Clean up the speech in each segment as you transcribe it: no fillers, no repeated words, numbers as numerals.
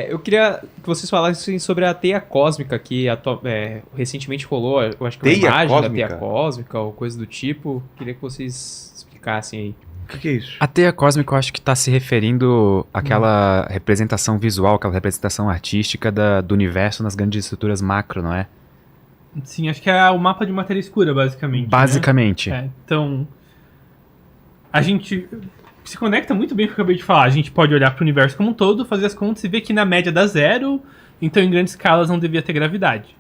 Eu queria que vocês falassem sobre a teia cósmica que recentemente rolou, eu acho que uma Teia imagem da cósmica? teia cósmica ou coisa do tipo. Queria que vocês explicassem aí. O que é isso? A teia cósmica eu acho que está se referindo àquela representação visual, aquela representação artística do universo nas grandes estruturas macro, não é? Sim, acho que é o mapa de matéria escura, basicamente. Basicamente. Né? Então, a gente se conecta muito bem com o que eu acabei de falar. A gente pode olhar para o universo como um todo, fazer as contas e ver que na média dá zero, então em grandes escalas não devia ter gravidade.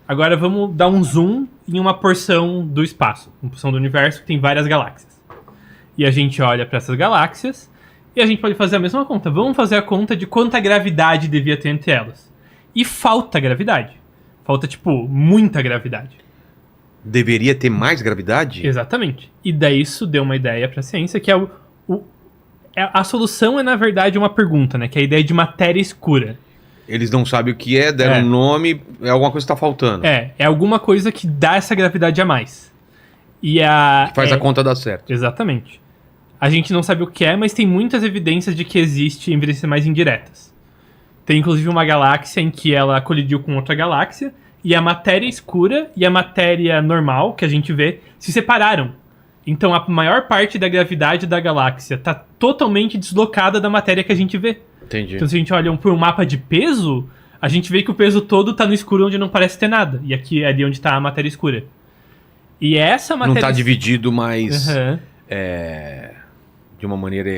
Agora vamos dar um zoom em uma porção do espaço, uma porção do universo que tem várias galáxias. E a gente olha para essas galáxias e a gente pode fazer a mesma conta. Vamos fazer a conta de quanta gravidade devia ter entre elas. E falta gravidade. Falta, muita gravidade. Deveria ter mais gravidade? Exatamente. E daí isso deu uma ideia para a ciência, que a solução é, na verdade, uma pergunta, né? Que é a ideia de matéria escura. Eles não sabem o que é, deram um nome, é alguma coisa que está faltando. É alguma coisa que dá essa gravidade a mais. Que faz a conta dar certo. Exatamente. A gente não sabe o que é, mas tem muitas evidências de que existe evidências mais indiretas. Tem inclusive uma galáxia em que ela colidiu com outra galáxia e a matéria escura e a matéria normal, que a gente vê, se separaram. Então a maior parte da gravidade da galáxia está totalmente deslocada da matéria que a gente vê. Entendi. Então se a gente olha por um mapa de peso, a gente vê que o peso todo está no escuro onde não parece ter nada. E aqui é ali onde está a matéria escura. E essa matéria... Não está dividido mais... Uhum. De uma maneira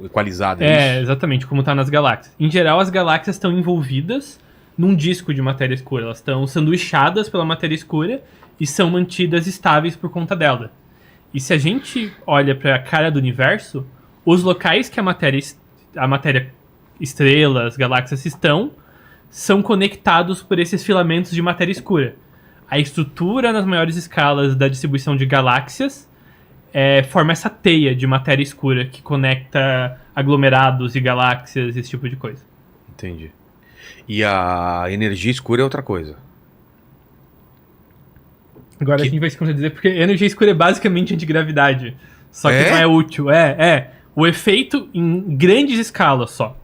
equalizada. É isso? Exatamente, como está nas galáxias. Em geral, as galáxias estão envolvidas num disco de matéria escura. Elas estão sanduichadas pela matéria escura e são mantidas estáveis por conta dela. E se a gente olha para a cara do universo, os locais que a matéria, estrelas, galáxias são conectados por esses filamentos de matéria escura. A estrutura nas maiores escalas da distribuição de galáxias forma essa teia de matéria escura que conecta aglomerados e galáxias, esse tipo de coisa. Entendi. E a energia escura é outra coisa. Agora a gente vai se contradizer, porque a energia escura é basicamente antigravidade. Só que não é útil. O efeito em grandes escalas só.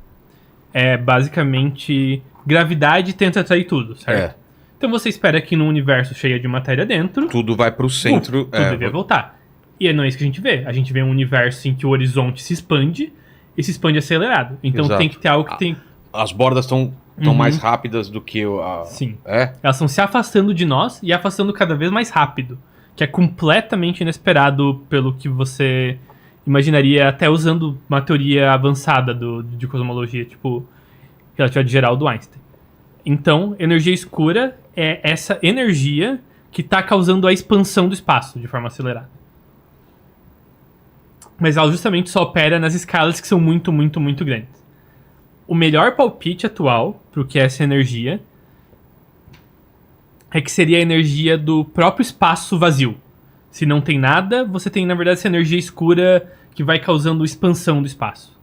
É basicamente gravidade tenta atrair tudo, certo? Então você espera que num universo cheio de matéria dentro... Tudo vai pro centro. Tudo devia voltar. E não é isso que a gente vê. A gente vê um universo em que o horizonte se expande e se expande acelerado. Então tem que ter algo que tem... As bordas estão mais rápidas do que Sim. Elas estão se afastando de nós e afastando cada vez mais rápido. Que é completamente inesperado pelo que você imaginaria, até usando uma teoria avançada de cosmologia, tipo relatividade geral do Einstein. Então, energia escura é essa energia que está causando a expansão do espaço de forma acelerada. Mas ela justamente só opera nas escalas que são muito, muito, muito grandes. O melhor palpite atual para o que é essa energia é que seria a energia do próprio espaço vazio. Se não tem nada, você tem, na verdade, essa energia escura que vai causando expansão do espaço.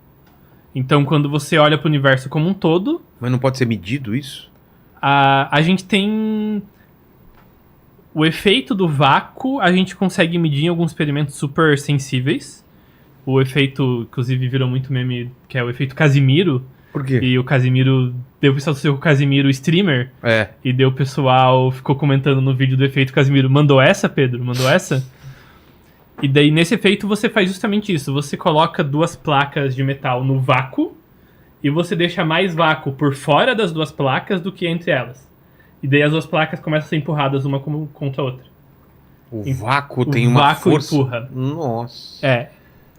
Então, quando você olha para o universo como um todo... Mas não pode ser medido isso? A gente tem... O efeito do vácuo a gente consegue medir em alguns experimentos super sensíveis. O efeito, inclusive, virou muito meme, que é o efeito Casimiro. Por quê? E o Casimiro... Deu o pessoal associou com o Casimiro streamer. E deu o pessoal... Ficou comentando no vídeo do efeito Casimiro. Mandou essa, Pedro? Mandou essa? E daí, nesse efeito, você faz justamente isso. Você coloca duas placas de metal no vácuo e você deixa mais vácuo por fora das duas placas do que entre elas. E daí as duas placas começam a ser empurradas uma contra a outra. O vácuo tem uma força... empurra. Nossa.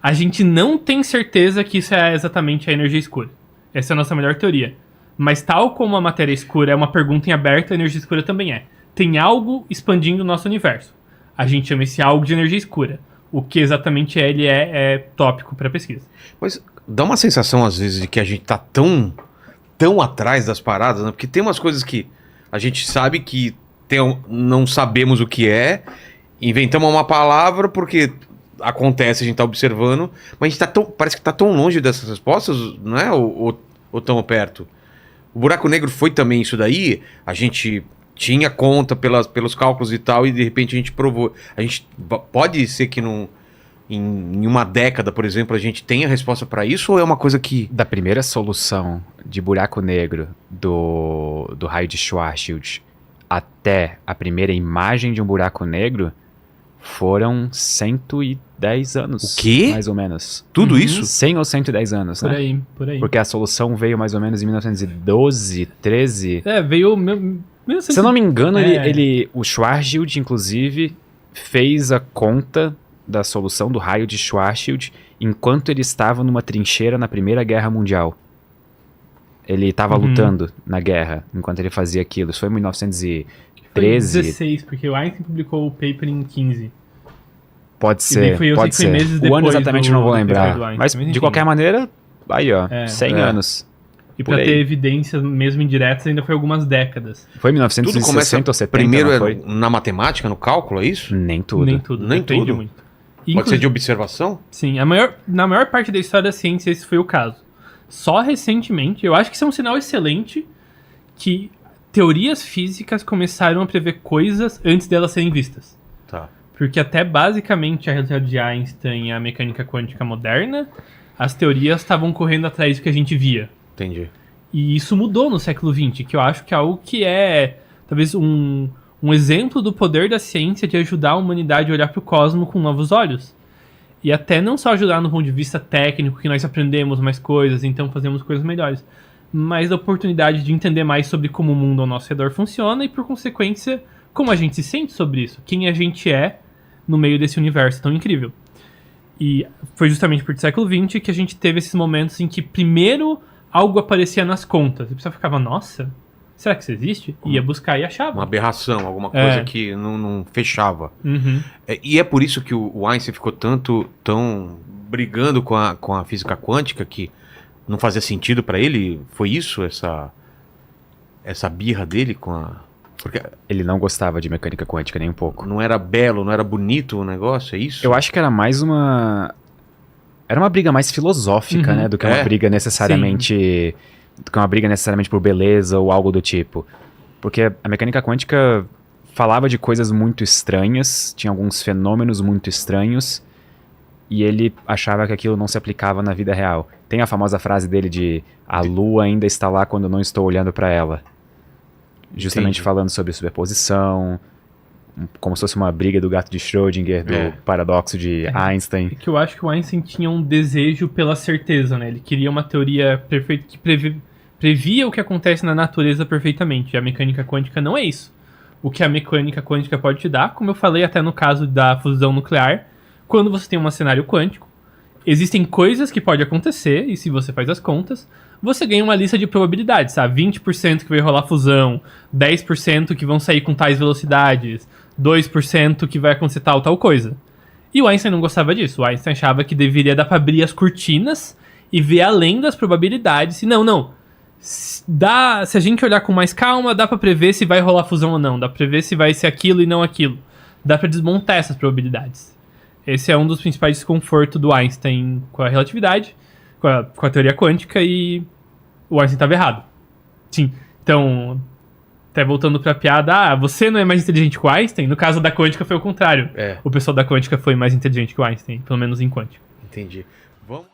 A gente não tem certeza que isso é exatamente a energia escura. Essa é a nossa melhor teoria. Mas tal como a matéria escura é uma pergunta em aberto, a energia escura também é. Tem algo expandindo o nosso universo. A gente chama esse algo de energia escura. O que exatamente ele é tópico para pesquisa. Mas dá uma sensação, às vezes, de que a gente tá tão atrás das paradas, né? Porque tem umas coisas que a gente sabe que não sabemos o que é, inventamos uma palavra porque acontece, a gente tá observando, mas a gente tá parece que tá tão longe dessas respostas, não é? Ou tão perto. O buraco negro foi também isso daí, a gente tinha conta pelos cálculos e tal, e de repente a gente provou. A gente pode ser que em uma década, por exemplo, a gente tem a resposta para isso? Ou é uma coisa que... Da primeira solução de buraco negro do raio de Schwarzschild até a primeira imagem de um buraco negro foram 110 anos. O quê? Mais ou menos. Tudo Uhum. isso? 100 ou 110 anos, Por né? aí, por aí. Porque a solução veio mais ou menos em 1912, 13. Veio... Se eu não me engano, É. o Schwarzschild, inclusive, fez a conta da solução do raio de Schwarzschild enquanto ele estava numa trincheira na Primeira Guerra Mundial. Ele estava Uhum. lutando na guerra enquanto ele fazia aquilo. Isso foi em Foi 1913. 16, porque o Einstein publicou o paper em 15. Pode E daí ser, foi- eu sei pode que foi ser. meses O ano depois exatamente do- não vou do paper lembrar. do Einstein, Mas, mas de enfim. qualquer maneira, aí ó, 100 É. anos. E Por pra aí. ter evidências mesmo indiretas ainda foi algumas décadas. Foi em Tudo 1960 começa ou 70, primeiro não é foi? na matemática, no cálculo, é isso? Nem tudo. Nem tudo. Nem depende tudo? muito. Pode ser de observação? Sim, na maior parte da história da ciência esse foi o caso. Só recentemente, eu acho que isso é um sinal excelente que teorias físicas começaram a prever coisas antes delas serem vistas. Tá. Porque até basicamente a relatividade de Einstein e a mecânica quântica moderna, as teorias estavam correndo atrás do que a gente via. Entendi. E isso mudou no século XX, que eu acho que é algo que é talvez um exemplo do poder da ciência de ajudar a humanidade a olhar para o cosmos com novos olhos. E até não só ajudar no ponto de vista técnico, que nós aprendemos mais coisas, então fazemos coisas melhores, mas da oportunidade de entender mais sobre como o mundo ao nosso redor funciona e, por consequência, como a gente se sente sobre isso, quem a gente é no meio desse universo tão incrível. E foi justamente por século XX que a gente teve esses momentos em que primeiro algo aparecia nas contas. E a pessoa ficava, nossa, será que isso existe? E ia buscar e achava. Uma aberração, alguma coisa É. que não fechava. Uhum. E é por isso que o Einstein ficou tão brigando com a física quântica que não fazia sentido para ele? Foi isso, essa birra dele com a... Porque Ele não gostava de mecânica quântica nem um pouco. não era belo, não era bonito o negócio, é isso? Eu acho que era mais uma... Era uma briga mais filosófica, Uhum. né? Do que É. uma briga necessariamente... Do que uma briga necessariamente por beleza ou algo do tipo. Porque a mecânica quântica falava de coisas muito estranhas, tinha alguns fenômenos muito estranhos, e ele achava que aquilo não se aplicava na vida real. Tem a famosa frase dele de a lua ainda está lá quando não estou olhando para ela. Justamente Entendi. falando sobre superposição, como se fosse uma briga do gato de Schrödinger, do É. paradoxo de Einstein. É que eu acho que o Einstein tinha um desejo pela certeza, né? Ele queria uma teoria perfeita que previa o que acontece na natureza perfeitamente. E a mecânica quântica não é isso. O que a mecânica quântica pode te dar, como eu falei até no caso da fusão nuclear, quando você tem um cenário quântico, existem coisas que podem acontecer, e se você faz as contas, você ganha uma lista de probabilidades, sabe? 20% que vai rolar fusão, 10% que vão sair com tais velocidades, 2% que vai acontecer tal coisa. E o Einstein não gostava disso. O Einstein achava que deveria dar pra abrir as cortinas e ver além das probabilidades. E não. Se a gente olhar com mais calma, dá pra prever se vai rolar fusão ou não. Dá pra prever se vai ser aquilo e não aquilo. Dá pra desmontar essas probabilidades. Esse é um dos principais desconfortos do Einstein com a relatividade, com a teoria quântica, e o Einstein estava errado. Sim. Então, até voltando pra piada, você não é mais inteligente que o Einstein? No caso da quântica foi o contrário. É, O pessoal da quântica foi mais inteligente que o Einstein, pelo menos em quântica. entendi. Vamos...